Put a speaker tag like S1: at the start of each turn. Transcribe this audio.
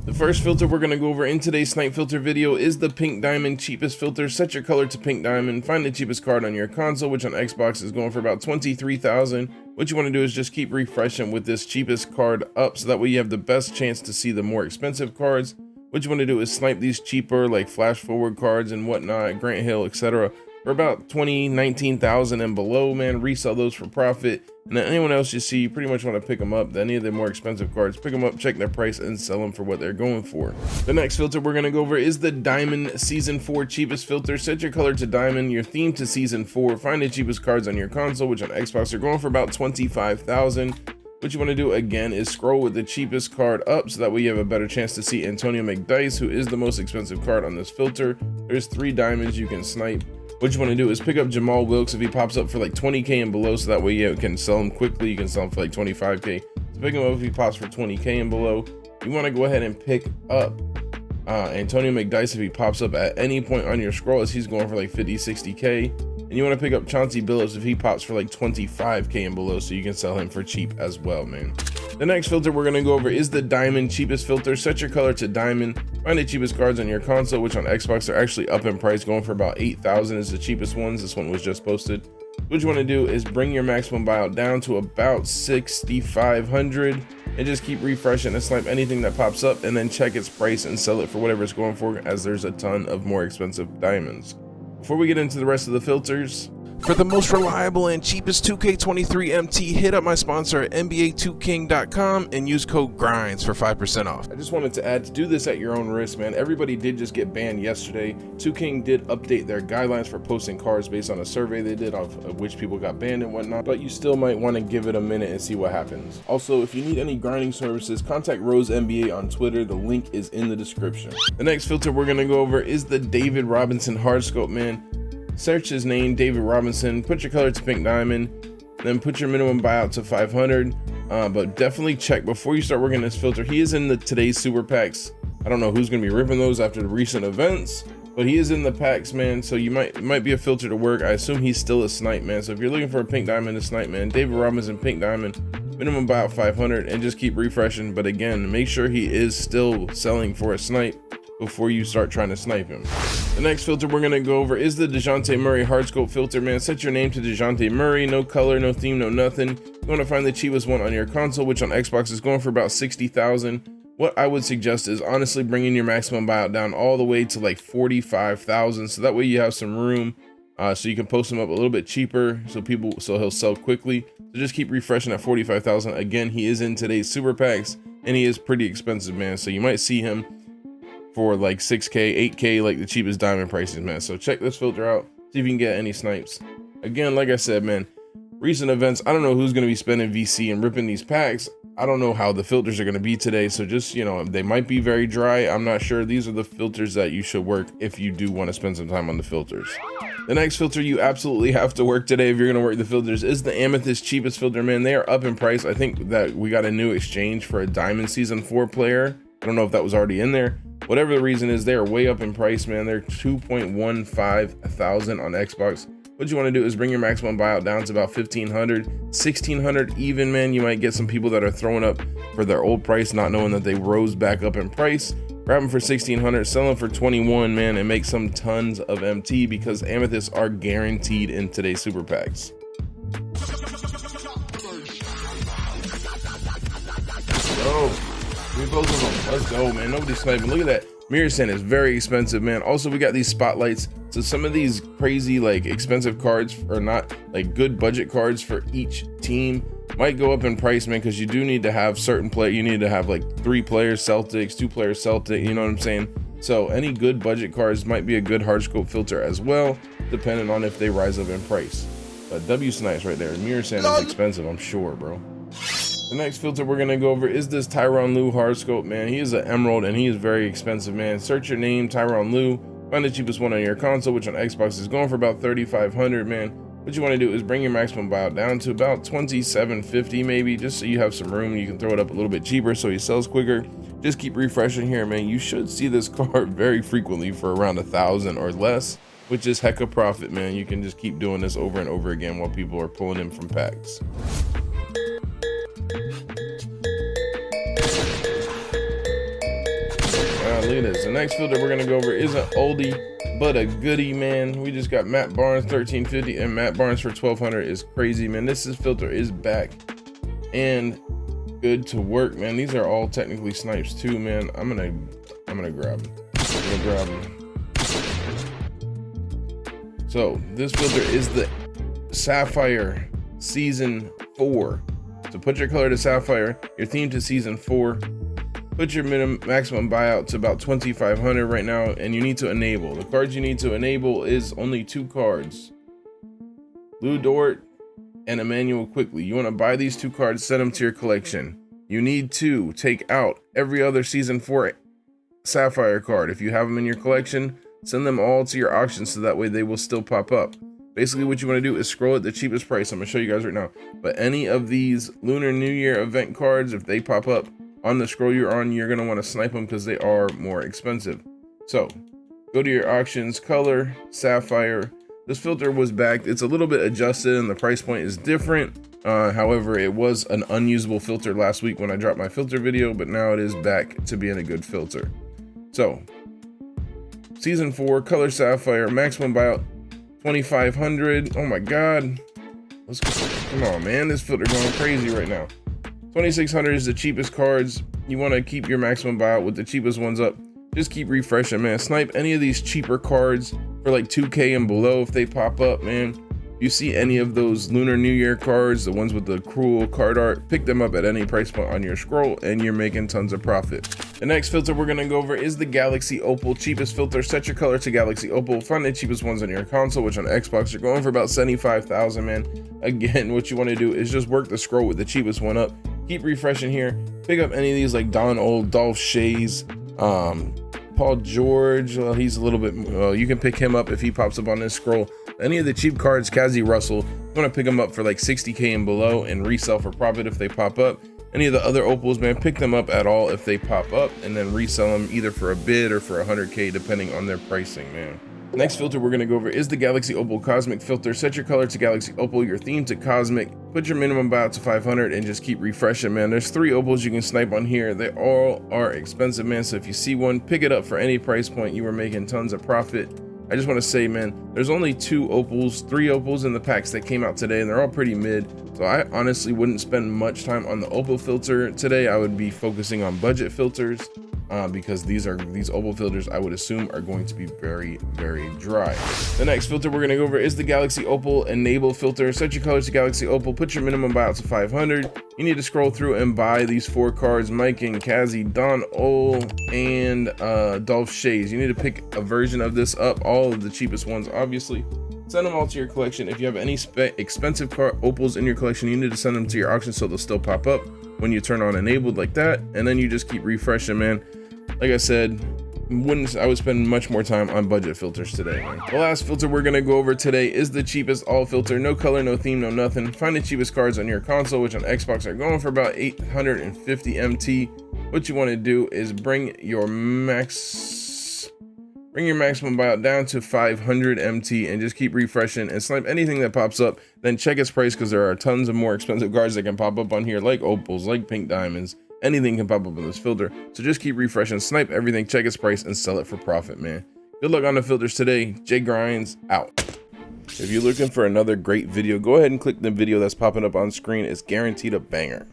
S1: The first filter we're going to go over in today's snipe filter video is the pink diamond cheapest filter. Set your color to pink diamond, find the cheapest card on your console, which on Xbox is going for about 23,000. What you want to do is just keep refreshing with this cheapest card up, so that way you have the best chance to see the more expensive cards. What you want to do is snipe these cheaper like flash forward cards and whatnot, Grant Hill, etc. for about 19,000 and below, man. Resell those for profit. And then anyone else you see, you pretty much want to pick them up. Any of the more expensive cards, pick them up, check their price, and sell them for what they're going for. The next filter we're going to go over is the Diamond Season 4 cheapest filter. Set your color to Diamond, your theme to Season 4. Find the cheapest cards on your console, which on Xbox are going for about 25,000. What you want to do again is scroll with the cheapest card up, so that way you have a better chance to see Antonio McDice, who is the most expensive card on this filter. There's 3 diamonds you can snipe. What you want to do is pick up Jamal Wilkes if he pops up for like 20k and below, so that way you can sell him quickly. You can sell him for like 25k. So pick him up if he pops for 20k and below. You want to go ahead and pick up Antonio McDice if he pops up at any point on your scroll, as he's going for like 50, 60k. And you want to pick up Chauncey Billups if he pops for like 25k and below, so you can sell him for cheap as well, man. The next filter we're going to go over is the Diamond cheapest filter. Set your color to Diamond, find the cheapest cards on your console, which on Xbox are actually up in price, going for about 8,000 is the cheapest ones. This one was just posted. What you want to do is bring your maximum buyout down to about 6,500 and just keep refreshing and snipe anything that pops up, and then check its price and sell it for whatever it's going for, as there's a ton of more expensive diamonds. Before we get into the rest of the filters, for the most reliable and cheapest 2k23 MT, hit up my sponsor at NBA2King.com and use code GRINDS for 5% off. I just wanted to add, to do this at your own risk, man. Everybody did just get banned yesterday. 2King did update their guidelines for posting cards based on a survey they did of which people got banned and whatnot, but you still might want to give it a minute and see what happens. Also, if you need any grinding services, contact Rose NBA on Twitter. The link is in the description. The next filter we're going to go over is the David Robinson Hardscope, man. Search his name, David Robinson, put your color to pink diamond, then put your minimum buyout to 500. But definitely check before you start working this filter. He is in the today's super packs. I don't know who's gonna be ripping those after the recent events, but he is in the packs, man. So it might be a filter to work. I assume he's still a snipe, man. So if you're looking for a pink diamond to snipe, man, David Robinson, pink diamond, minimum buyout 500, and just keep refreshing. But again, make sure he is still selling for a snipe before you start trying to snipe him. The next filter we're going to go over is the DeJounte Murray Hardscope filter, man. Set your name to DeJounte Murray, no color, no theme, no nothing. You want to find the cheapest one on your console, which on Xbox is going for about 60,000. What I would suggest is honestly bringing your maximum buyout down all the way to like 45,000, so that way you have some room, so you can post him up a little bit cheaper, so he'll sell quickly. So just keep refreshing at 45,000. Again, he is in today's super packs and he is pretty expensive, man. So you might see him for like 6k, 8k, like the cheapest diamond prices, man. So check this filter out, see if you can get any snipes. Again, like I said, man, recent events, I don't know who's going to be spending VC and ripping these packs. I don't know how the filters are going to be today, so just, you know, they might be very dry. I'm not sure. These are the filters that you should work if you do want to spend some time on the filters. The next filter you absolutely have to work today if you're going to work the filters is the Amethyst cheapest filter, man. They are up in price. I think that we got a new exchange for a Diamond Season 4 player. I don't know if that was already in there. Whatever the reason is, they are way up in price, man. They're 2.15 thousand on Xbox. What you want to do is bring your maximum buyout down to about 1,500, 1,600 even, man. You might get some people that are throwing up for their old price, not knowing that they rose back up in price. Grab them for 1,600, sell them for 21, man, and make some tons of MT, because amethysts are guaranteed in today's super packs. Both of them. Let's go, man. Nobody's sniping. Look at that. Mirror sand is very expensive, man. Also, we got these spotlights. So some of these crazy, like, expensive cards are not like good budget cards for each team. Might go up in price, man, because you do need to have certain play. You need to have like 3 players Celtics, 2 players Celtic. You know what I'm saying? So any good budget cards might be a good hardscope filter as well, depending on if they rise up in price. But W snipes right there. Mirror sand is expensive, I'm sure, bro. The next filter we're going to go over is this Tyronn Lue Hardscope, man. He is an emerald and he is very expensive, man. Search your name, Tyronn Lue. Find the cheapest one on your console, which on Xbox is going for about 3,500, man. What you want to do is bring your maximum buyout down to about 2,750 maybe, just so you have some room. You can throw it up a little bit cheaper so he sells quicker. Just keep refreshing here, man. You should see this card very frequently for around 1,000 or less, which is hecka profit, man. You can just keep doing this over and over again while people are pulling him from packs. look at this. The next filter we're gonna go over is an oldie, but a goodie, man. We just got Matt Barnes 1350 and Matt Barnes for 1200 is crazy, man. This filter is back and good to work, man. These are all technically snipes too, man. I'm gonna grab them. So this filter is the Sapphire Season 4. So put your color to Sapphire, your theme to Season 4. Put your maximum buyout to about 2,500 right now, and you need to enable. The cards you need to enable is only 2 cards. Lou Dort and Emmanuel Quickly. You want to buy these 2 cards, set them to your collection. You need to take out every other Season 4 Sapphire card. If you have them in your collection, send them all to your auction so that way they will still pop up. Basically what you want to do is scroll at the cheapest price. I'm going to show you guys right now. But any of these Lunar New Year event cards, if they pop up on the scroll you're on, you're going to want to snipe them because they are more expensive. So go to your auctions, color, Sapphire. This filter was back. It's a little bit adjusted and the price point is different. However, it was an unusable filter last week when I dropped my filter video, but now it is back to being a good filter. So Season 4, color Sapphire, maximum buyout 2,500. Oh my God. Let's go. Come on, man. This filter going crazy right now. 2,600 is the cheapest cards. You want to keep your maximum buyout with the cheapest ones up. Just keep refreshing, man. Snipe any of these cheaper cards for like 2K and below if they pop up, man. You see any of those Lunar New Year cards, the ones with the cool card art, pick them up at any price point on your scroll and you're making tons of profit. The next filter we're gonna go over is the Galaxy Opal, cheapest filter. Set your color to Galaxy Opal. Find the cheapest ones on your console, which on Xbox are going for about 75,000, man. Again, what you wanna do is just work the scroll with the cheapest one up. Keep refreshing here. Pick up any of these like Don Old, Dolph Shays, Paul George. Well, he's a little bit, you can pick him up if he pops up on this scroll. Any of the cheap cards, Kazi Russell, you want to pick them up for like 60K and below and resell for profit if they pop up. Any of the other opals, man, pick them up at all if they pop up and then resell them either for a bid or for 100K depending on their pricing, man. Next filter we're going to go over is the Galaxy Opal Cosmic filter. Set your color to Galaxy Opal, your theme to Cosmic. Put your minimum buyout to 500 and just keep refreshing, man. There's 3 opals you can snipe on here. They all are expensive, man. So if you see one, pick it up for any price point. You are making tons of profit. I just want to say, man, there's only 2 opals, 3 opals in the packs that came out today, and they're all pretty mid. So I honestly wouldn't spend much time on the opal filter today. I would be focusing on budget filters because these opal filters I would assume are going to be very, very dry. The next filter we're going to go over is the Galaxy Opal Enable filter. Set your colors to Galaxy Opal. Put your minimum buyout to 500. You need to scroll through and buy these 4 cards: Mike and Kazi, Don Ol, and Dolph Shays. You need to pick a version of this up, all of the cheapest ones, obviously. Send them all to your collection. If you have any expensive opals in your collection, you need to send them to your auction so they'll still pop up when you turn on enabled like that. And then you just keep refreshing, man. Like I said, I would spend much more time on budget filters today, man. The last filter we're gonna go over today is the cheapest all filter. No color, no theme, no nothing. Find the cheapest cards on your console, which on Xbox are going for about 850 MT. What you want to do is bring your maximum buyout down to 500 MT and just keep refreshing and snipe anything that pops up. Then check its price because there are tons of more expensive cards that can pop up on here, like opals, like pink diamonds. Anything can pop up in this filter. So just keep refreshing, snipe everything, check its price, and sell it for profit, man. Good luck on the filters today. Jay Grinds out. If you're looking for another great video, go ahead and click the video that's popping up on screen. It's guaranteed a banger.